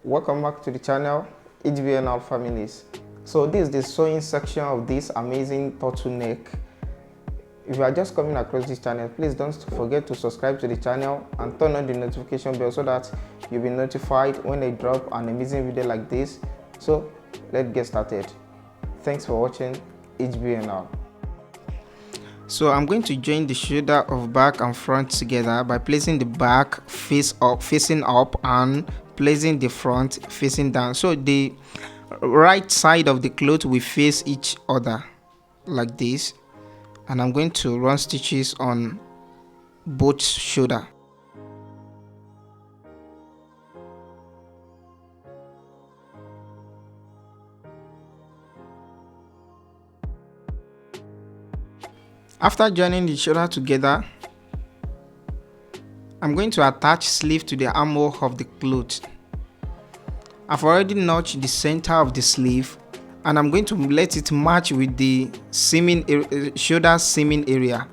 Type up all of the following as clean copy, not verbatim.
Welcome back to the channel, HBNL families. So this is the sewing section of this amazing turtleneck. If you are just coming across this channel, please don't forget to subscribe to the channel and turn on the notification bell so that you'll be notified when I drop an amazing video like this. So let's get started. Thanks for watching HBNL. So I'm going to join the shoulder of back and front together by placing the back facing up and placing the front facing down. So the right side of the cloth will face each other like this, and I'm going to run stitches on both shoulder. After joining the shoulder together, I'm going to attach sleeve to the armhole of the cloth. I've already notched the center of the sleeve and I'm going to let it match with the shoulder seaming area.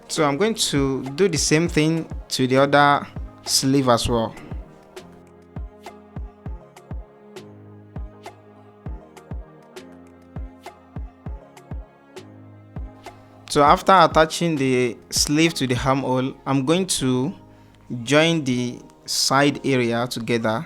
So I'm going to do the same thing to the other sleeve as well. So after attaching the sleeve to the armhole, I'm going to join the side area together.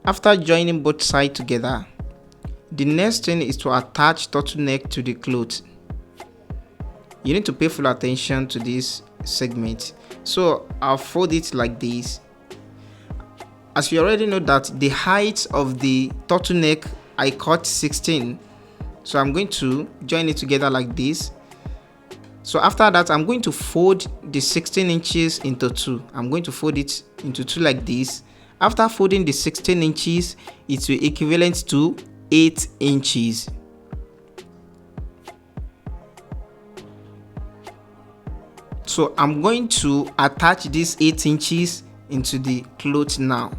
After joining both sides together, the next thing is to attach turtleneck to the cloth. You need to pay full attention to this segment. So I'll fold it like this. As you already know that the height of the turtleneck I cut 16, so I'm going to join it together like this. So after that, I'm going to fold the 16 inches into two. I'm going to fold it into two like this. After folding the 16 inches, it will equivalent to 8 inches. So I'm going to attach these 8 inches into the cloth now.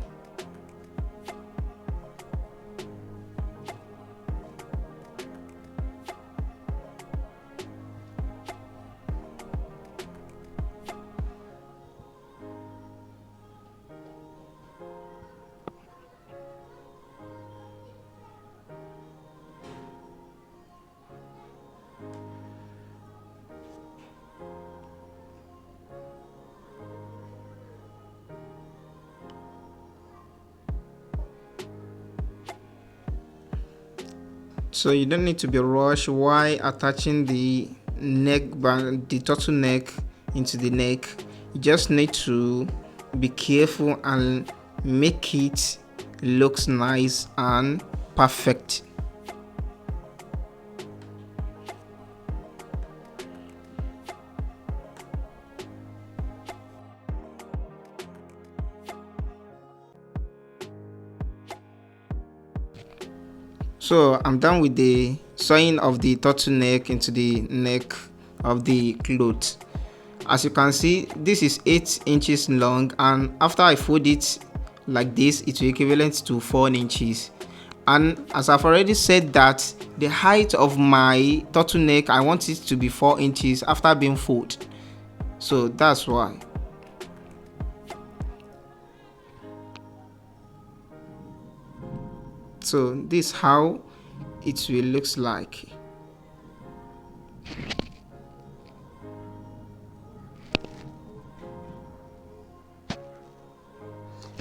So you don't need to be rushed while attaching the neck band, the turtleneck into the neck. You just need to be careful and make it looks nice and perfect. So I'm done with the sewing of the turtleneck into the neck of the cloth. As you can see, this is 8 inches long, and after I fold it like this, it will equivalent to 4 inches. And as I've already said that the height of my turtleneck, I want it to be 4 inches after being folded. So that's why. So this is how it will looks like.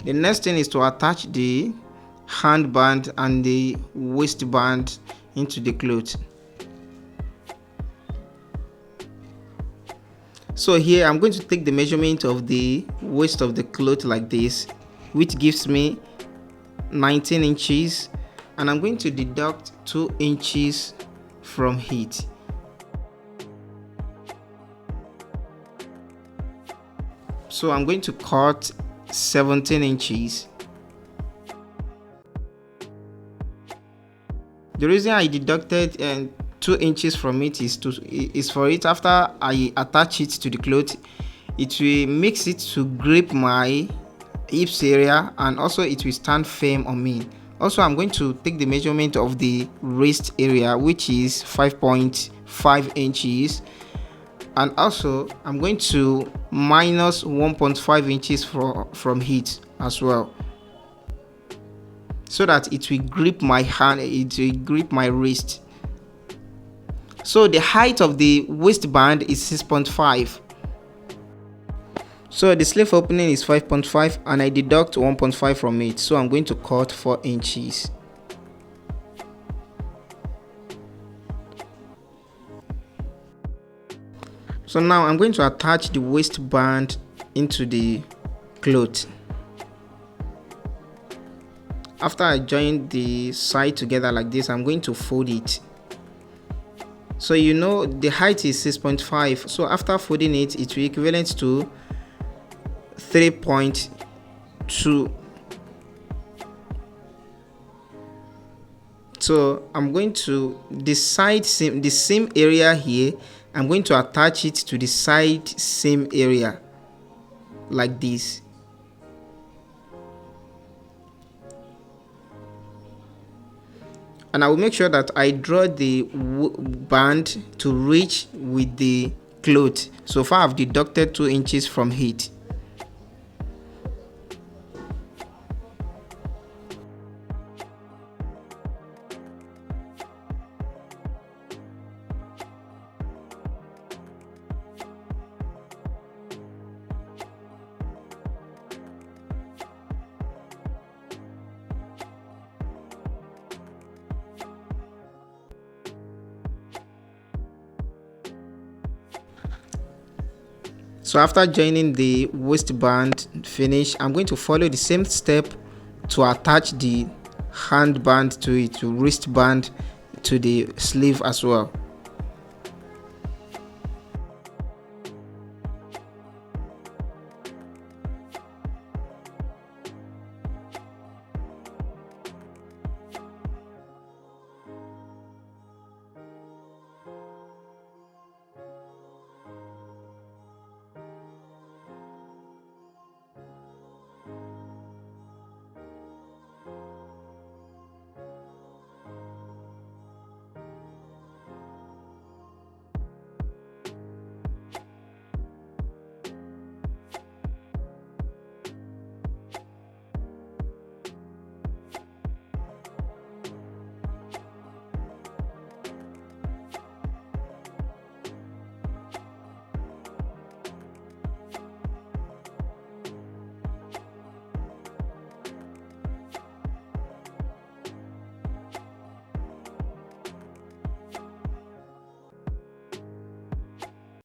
The next thing is to attach the handband and the waistband into the cloth. So here I'm going to take the measurement of the waist of the cloth like this, which gives me 19 inches, and I'm going to deduct 2 inches from heat. So I'm going to cut 17 inches. The reason I deducted 2 inches from it is for it, after I attach it to the cloth, it will makes it to grip my hips area, and also it will stand firm on me. Also, I'm going to take the measurement of the waist area, which is 5.5 inches, and also I'm going to minus 1.5 inches from heat as well, so that it will grip my hand, it will grip my wrist. So the height of the waistband is 6.5. So the sleeve opening is 5.5 and I deduct 1.5 from it, so I'm going to cut 4 inches. So now I'm going to attach the waistband into the cloth. After I join the side together like this, I'm going to fold it. So you know the height is 6.5, so after folding it, it will equivalent to 3.2. So I'm going to the same area here, I'm going to attach it to the side same area like this. And I will make sure that I draw the band to reach with the cloth. So far I've deducted 2 inches from heat. So after joining the waistband finish, I'm going to follow the same step to attach the handband to it, to wristband to the sleeve as well.